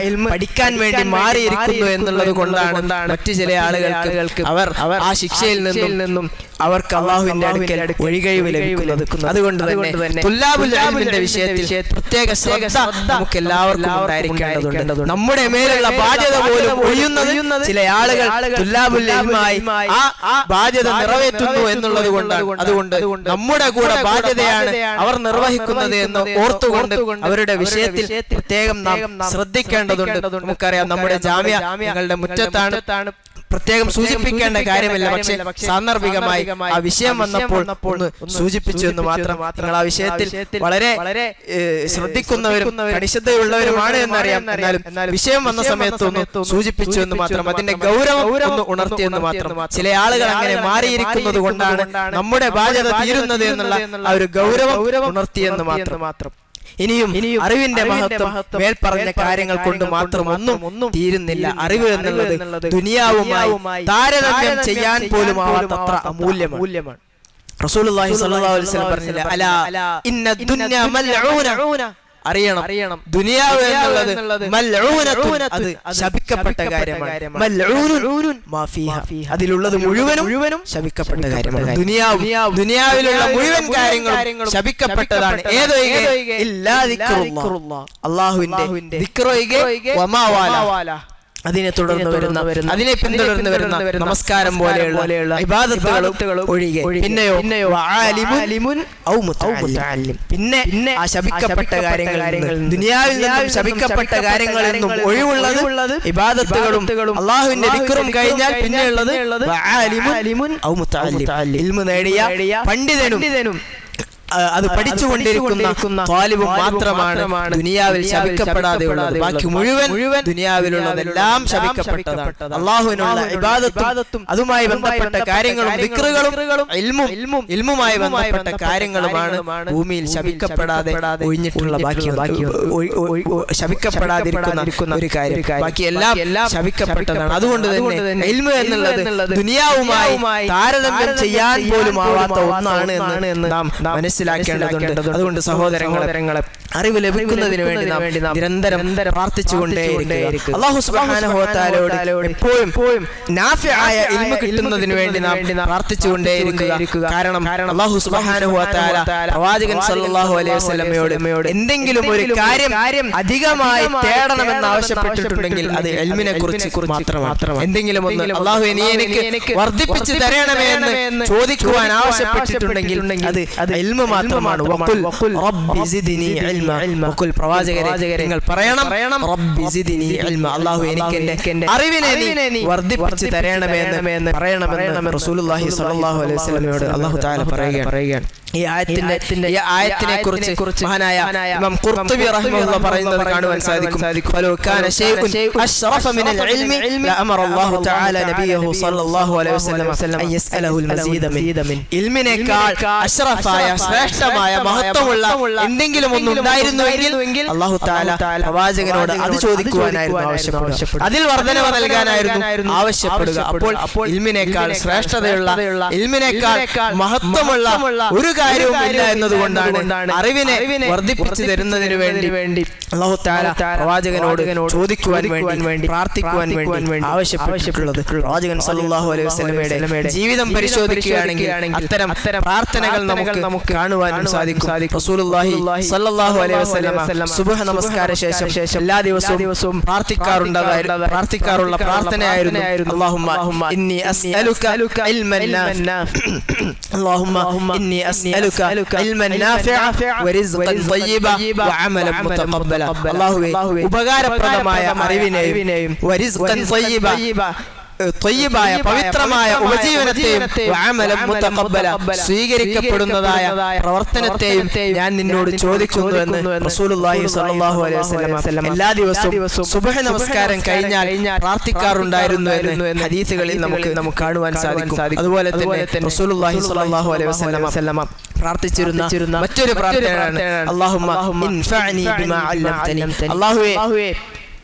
ഇൽമ് പഠിക്കാൻ വേണ്ടി മാറിയിരിക്കുന്നു എന്നുള്ളത് കൊണ്ടാണ് മറ്റു ചില ആളുകൾക്ക് അവർ ആ ശിക്ഷയിൽ നിന്നും അവർക്ക് അല്ലാഹുവിന്റെ അടുക്കൽ ഒഴികഴിവ് ലഭിക്കുന്നത്. അതുകൊണ്ട് തന്നെ തുല്ലാബുൽ ഇൽമിന്റെ വിഷയത്തിൽ പ്രത്യേക ശ്രദ്ധ നമുക്ക് എല്ലാവർക്കും ഉണ്ടായിരിക്കേണ്ടതുണ്ട്. നമ്മുടെ മേലുള്ള ബാധ്യത പോലും ഒഴിയുന്നത് ചില ആളുകൾ തുല്ലാബുൽ ഇൽമായി ആ ബാധ്യത നിറവേറ്റുന്നു എന്നുള്ളത് കൊണ്ടാണ്. അതുകൊണ്ട് നമ്മുടെ കൂടെ ബാധ്യതയാണ് അവർ നിർവഹിക്കുന്നത് എന്ന് ഓർത്തുകൊണ്ട് അവരുടെ വിഷയത്തിൽ പ്രത്യേകം നാം ശ്രദ്ധിക്കേണ്ടതുണ്ട്. നമുക്കറിയാം, നമ്മുടെ ജാമിഅ ഞങ്ങളുടെ മുറ്റത്താണ്. പ്രത്യേകം സൂചിപ്പിക്കേണ്ട കാര്യമില്ല, പക്ഷേ സാന്ദർഭികമായി ആ വിഷയം വന്നപ്പോൾ ഒന്ന് സൂചിപ്പിച്ചു എന്ന് മാത്രം. നിങ്ങൾ ആ വിഷയത്തിൽ വളരെ ശ്രദ്ധിക്കുന്നവരും കണിശതയുള്ളവരുമാണ് എന്നറിയാം. എന്നാലും വിഷയം വന്ന സമയത്ത് ഒന്ന് സൂചിപ്പിച്ചു എന്ന് മാത്രം, അതിന്റെ ഗൗരവം ഒന്ന് ഉണർത്തിയെന്ന് മാത്രം. ചില ആളുകൾ അങ്ങനെ മാറിയിരിക്കുന്നത് കൊണ്ടാണ് നമ്മുടെ ബാധ്യത തീരുന്നത് എന്നുള്ള ആ ഒരു ഗൗരവം ഉണർത്തിയെന്ന് മാത്രം. ഇനിയും അറിവിന്റെ മഹത്വം മേൽപ്പറഞ്ഞ കാര്യങ്ങൾ കൊണ്ട് മാത്രം ഒന്നും തീരുന്നില്ല. അറിവ് എന്നുള്ളത് ദുനിയാവുമായി താരതമ്യം ചെയ്യാൻ പോലും ആവാത്തത്ര അമൂല്യമാണ്. റസൂലുള്ളാഹി സ്വല്ലല്ലാഹു അലൈഹി വസല്ലം പറഞ്ഞില്ല, അലാ ഇന്ന ദുനിയ മൽഊന. അറിയണം, ദുനിയാവ് എന്നുള്ളത് മൽഊനത്തുൻ, അത് ശപിക്കപ്പെട്ട കാര്യമാണ്. മൽഊനുൻ മാ ഫീഹ, അതിലുള്ളത് മുഴുവനും ശപിക്കപ്പെട്ട കാര്യമാണ്. ദുനിയാവിലുള്ള മുഴുവൻ കാര്യങ്ങളും ശപിക്കപ്പെട്ടതാണ്. ഏതൊഴികെ ഇല്ലാ ദിക്റുല്ലാഹ്, അല്ലാഹുവിന്റെ ദിക്റൊഴികെ വമാ വാല, അതിനെ അതിനെ പിന്തുടർന്ന് വരുന്ന നമസ്കാരം പോലെയുള്ള ഇബാദത്തുകളും ഒഴികെ. പിന്നെയോ ആലിമുൻ ഔ മുതഅല്ലിം, പിന്നെ ആ ശപിക്കപ്പെട്ട കാര്യങ്ങളിൽ ദുനിയാവിൽ നിന്നും ശപിക്കപ്പെട്ട കാര്യങ്ങളിൽ നിന്നും ഒഴിവുള്ളത് ഇബാദത്തുകളും അല്ലാഹുവിന്റെ ദിക്റും കഴിഞ്ഞാൽ പിന്നെയുള്ളത് ആലിമുൻ ഔ മുതഅല്ലിം, ഇൽമു നേടിയ പണ്ഡിതനും അത് പഠിച്ചുകൊണ്ടിരിക്കുന്ന ത്വാലിബും മാത്രമാണ് ദുനിയാവിൽ ശപിക്കപ്പെടാതെ ഉള്ളത്. ബാക്കി മുഴുവൻ ദുനിയാവിലുള്ളതെല്ലാം ശപിക്കപ്പെട്ടതാണ്. അല്ലാഹുവിനുള്ള ഇബാദത്തും അതുമായി ബന്ധപ്പെട്ട കാര്യങ്ങളും ദിക്റുകളും ഇൽമുമായി ബന്ധപ്പെട്ട കാര്യങ്ങളുമാണ് ഭൂമിയിൽ ശപിക്കപ്പെടാതെ ഒഴിഞ്ഞിട്ടുള്ള ബാക്കി ശപിക്കപ്പെടാതിരിക്കുന്ന ഒരു കാര്യം. ബാക്കി എല്ലാം ശപിക്കപ്പെട്ടതാണ്. അതുകൊണ്ട് തന്നെ ഇൽമു എന്നുള്ളത് ദുനിയാവുമായി താരതമ്യം ചെയ്യാൻ പോലും ആവാത്ത ഒന്നാണ് എന്ന് നാം മനസ്സിലാക്കേണ്ടതുണ്ട്. അതുകൊണ്ട് സഹോദരങ്ങളെ, അറിവ് ലഭിക്കുന്നതിന് വേണ്ടി നാം നിരന്തരം പ്രാർത്ഥിച്ചുകൊണ്ടേയിരിക്കുക. അല്ലാഹു സുബ്ഹാനഹു വ തആലയോട് എപ്പോഴും നാഫിആയ ഇൽമു കിട്ടുന്നതിന് വേണ്ടി നാം പ്രാർത്ഥിച്ചുകൊണ്ടേയിരിക്കുക. കാരണം അല്ലാഹു സുബ്ഹാനഹു വ തആല പ്രവാചകൻ സല്ലല്ലാഹു അലൈഹി വസല്ലമയോട് എന്തെങ്കിലും ഒരു കാര്യം അധികമായി തേടണമെന്ന് ആവശ്യപ്പെട്ടിട്ടുണ്ടെങ്കിൽ അത് ഇൽമിനെ കുറിച്ച് മാത്രമാണ്. എന്തെങ്കിലും ഒന്ന് അല്ലാഹു എനിക്ക് വർദ്ധിപ്പിച്ചു തരണമേ എന്ന് ചോദിക്കുവാൻ ആവശ്യപ്പെട്ടിട്ടുണ്ടെങ്കിൽ അത് ഇൽമു മാത്രമാണ്. വഖുൽ റബ്ബി സിദ്നി ഇൽമ, വഖുൽ പ്രവാചകരെ നിങ്ങൾ പറയണം റബ്ബി സിദ്നി ഇൽമ, അല്ലാഹു എനിക്ക് എൻ്റെ അറിവിനെ നീ വർദ്ധിപ്പിച്ചു തരണമേ പറയണമെന്ന് റസൂലുള്ളാഹി സ്വല്ലല്ലാഹു അലൈഹി വസല്ലമയോട് അല്ലാഹു തആല പറയുകയാണ്. ഈ ആയത്തിനെ കുറിച്ച് മഹാനായ ഇമാം ഖുർത്തുബി റഹിമഹുല്ലാഹ് പറയുന്നത് കാണുവാൻ സാധിക്കും. ഫലോ കാന ശൈഉൻ അശ്റഫ മിനൽ ഇൽമി ലഅമറ അല്ലാഹു തആല നബിയഹു സ്വല്ലല്ലാഹു അലൈഹി വസല്ലം അൻ യസ്അലഹുൽ മസീദ മിൻ, ഇൽമിനേക്കാൾ അശ്റഫായ ശ്രേഷ്ഠമായ മഹത്വമുള്ള എന്തെങ്കിലും ഒന്ന് ഉണ്ടായിരുന്നുവെങ്കിൽ അല്ലാഹു തആല പ്രവാചകനോട് അത് ചോദിക്കുവാനായിരുന്നു ആവശ്യപ്പെടുക, അതിൽ വർധനവ് നൽകാനായിരുന്നു ആവശ്യപ്പെടുക. അപ്പോൾ ഇൽമിനേക്കാൾ ശ്രേഷ്ഠതയുള്ള ഇൽമിനേക്കാൾ മഹത്വമുള്ള ഒരു കാര്യവും ഇല്ല എന്നതുകൊണ്ടാണ് അറിവിനെ വർദ്ധിപ്പിച്ചു തരുന്നതിന് വേണ്ടി അല്ലാഹു തആല പ്രവാചകനോട് ചോദിക്കുവാൻ വേണ്ടി പ്രാർത്ഥിക്കുവാൻ വേണ്ടി ആവശ്യപ്പെട്ടിട്ടുള്ളത്. പ്രവാചകൻ സല്ലല്ലാഹു അലൈഹി വസല്ലമയുടെ ജീവിതം പരിശോധിക്കുകയാണെങ്കിൽ അത്തരം പ്രാർത്ഥനകൾ നമുക്ക് കാണുവാനും സാധിക്കും. റസൂലുള്ളാഹി സല്ലല്ലാഹു അലൈഹി വസല്ലമ സുബ്ഹ് നമസ്കാര ശേഷം എല്ലാ ദിവസവും പ്രാർത്ഥിക്കാറുള്ള പ്രാർത്ഥനയായിരുന്നു അല്ലാഹുമ്മ ഇന്നി അസ്അലുക ഇൽമൻ നാഫിഅ, അല്ലാഹുമ്മ ഇന്നി അസ്അലുക ഇൽമൻ നാഫിഅ വറിസ്ഖൻ തയ്യിബ വഅമലൻ മുതഖബ്ബല. അല്ലാഹുവേ ഉപകാരപ്രദമായ അറിവിനെയും വറിസ്ഖൻ തയ്യിബായ പവിത്രമായ ഉപജീവനത്തെയും വഅമലൻ മുതഖബ്ബല സ്വീകരിക്കപ്പെടുന്നതായ പ്രവർത്തനത്തെയും ഞാൻ നിന്നോട് ചോദിക്കുന്നു എന്ന് റസൂലുള്ളാഹി സ്വല്ലല്ലാഹു അലൈഹി വസല്ലം എല്ലാ ദിവസവും സുബ്ഹ് നമസ്കാരം കഴിഞ്ഞാൽ പ്രാർത്ഥിക്കാറുണ്ടായിരുന്നു എന്ന് ഹദീസുകളിൽ നമുക്ക് കാണുവാൻ സാധിക്കും. അതുപോലെ തന്നെ റസൂലുള്ളാഹി സ്വല്ലല്ലാഹു അലൈഹി വസല്ലം പ്രാർത്ഥിച്ചിരുന്ന മറ്റൊരു പ്രാർത്ഥനയാണ് അല്ലാഹുമ്മ ഇൻഫഅനി ബിമാ അല്ലംതനി, അല്ലാഹുവേ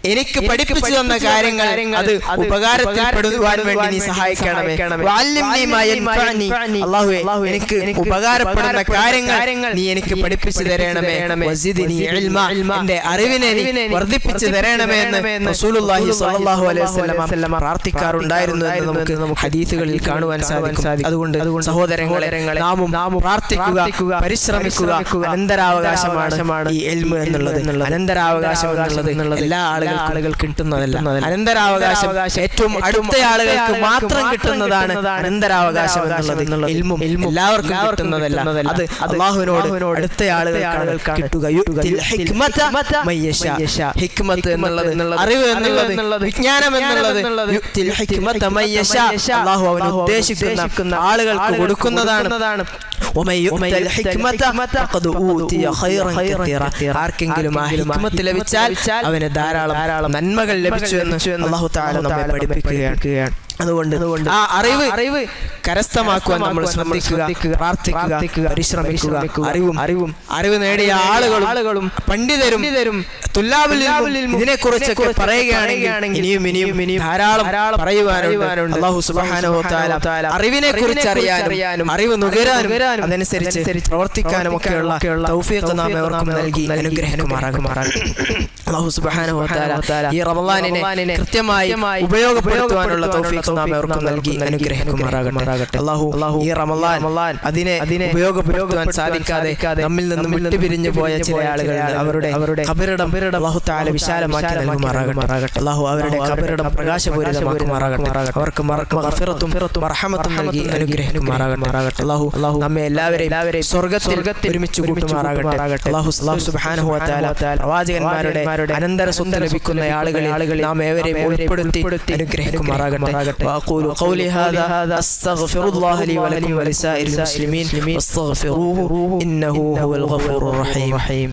എനിക്ക് പഠിപ്പിച്ചു തന്ന കാര്യങ്ങൾ അത് ഉപകാരത്തിൽപ്പെടുവാൻ വേണ്ടി നീ സഹായിക്കണമേ. വഅല്ലിംനി മാ യൻഫഅനി, അല്ലാഹുവേ എനിക്ക് ഉപകാരപ്പെടുന്ന കാര്യങ്ങൾ നീ എനിക്ക് പഠിപ്പിച്ചു തരണമേ. വസിദ്നി ഇൽമ, എൻ്റെ അറിവിനെ നീ വർദ്ധിപ്പിച്ചു തരണമേ എന്ന് റസൂലുള്ളാഹി സ്വല്ലല്ലാഹു അലൈഹി വസല്ലം പ്രാർത്ഥിക്കാറുണ്ടായിരുന്നു എന്ന് നമുക്ക് ഹദീസുകളിൽ കാണുവാൻ സാധിക്കും. അതുകൊണ്ട് സഹോദരങ്ങളെ, നാമും പ്രാർത്ഥിക്കുക, പരിശ്രമിക്കുക. അനന്തരാവകാശമാണ് ഈ ഇൽമു എന്നുള്ളത്. അനന്തരാവകാശം എന്നുള്ളത് എല്ലാ ആളുകളും ആളുകൾ കിട്ടുന്നതല്ല. അനന്തരാവകാശം ഏറ്റവും അടുത്ത ആളുകൾക്ക് മാത്രം കിട്ടുന്നതാണ് അനന്തരാവകാശം എന്നുള്ളത്. ഇൽമും എല്ലാവർക്കും കിട്ടുന്നതല്ല. അത് അല്ലാഹുവിനോട് അടുത്ത ആളുകൾക്കാണ് കിട്ടുക. ഹിക്മത്ത് എന്നുള്ളത്, അറിവ് എന്നുള്ളത്, വിജ്ഞാനം എന്നുള്ളത് അല്ലാഹു അവന് ഉദ്ദേശിക്കുന്ന ആളുകൾക്ക് കൊടുക്കുന്നതാണ്. ആർക്കെങ്കിലും ആ ഹിക്മത്ത് ലഭിച്ചാൽ അവന് ധാരാളം നന്മകൾ ലഭിച്ചു എന്ന് അല്ലാഹു തആല നമ്മെ പഠിപ്പിക്കുകയാണ്. അതുകൊണ്ട് ആ അറിവ് കരസ്ഥമാക്കുവാൻ നമ്മൾ ശ്രമിക്കുക, പ്രാർത്ഥിക്കുക, പരിശ്രമിക്കുക. അറിവ് നേടിയ ആളുകളും പണ്ഡിതരും ഇതിനെക്കുറിച്ചൊക്കെ പറയുകയാണെങ്കിൽ ഇനിയും ധാരാളം പറയുവാനുണ്ട്. അല്ലാഹു സുബ്ഹാനഹു വ തആല അറിവിനെ കുറിച്ച് അറിയാനും അറിവ് നുകരാനും അതനുസരിച്ച് പ്രവർത്തിക്കാനും ഒക്കെയുള്ള തൗഫീഖ് നാം ഏവർക്കും നൽകി അനുഗ്രഹിക്കുമാറാകട്ടെ. അല്ലാഹു സുബ്ഹാനഹു വ തആല ഈ റമളാനിനെ കൃത്യമായി ഉപയോഗപ്പെടുത്തുവാനുള്ള തൗഫീഖ് നാം ഏവർക്കും നൽകി അനുഗ്രഹിക്കുമാറാകട്ടെ. അല്ലാഹു ഈ റമളാൻ അതിനെ ഉപയോഗപ്പെടുത്തുവാൻ സാധിക്കാതെ നമ്മിൽ നിന്നും വിട്ടുപിരിഞ്ഞു പോയ ചില ആളുകളുണ്ട്. അവരുടെ ഖബറിടം അല്ലാഹു തആല വിശാലമാക്കി നൽകുമാറാകട്ടെ. അല്ലാഹു അവരുടെ ഖബറിടം പ്രകാശപൂരിതമാക്കുമാറാകട്ടെ. അവർക്ക് മഗ്ഫിറത്തും റഹ്മത്തും നൽകി അനുഗ്രഹിക്കുമാറാകട്ടെ. അല്ലാഹു നമ്മെ എല്ലാവരെയും സ്വർഗ്ഗത്തിൽ ഒരുമിച്ച് കൂട്ടുമാറാകട്ടെ. അല്ലാഹു സുബ്ഹാനഹു വ തആല പ്രവാചകന്മാരുടെ അനന്തര സ്വത്ത് ലഭിക്കുന്ന ആളുകളിൽ നാം ഏവരെയും ഉൾപ്പെടുത്തി അനുഗ്രഹിക്കുമാറാകട്ടെ. وأقول قولي هذا أستغفر الله لي ولكم ولسائر المسلمين واستغفروه إنه هو الغفور الرحيم.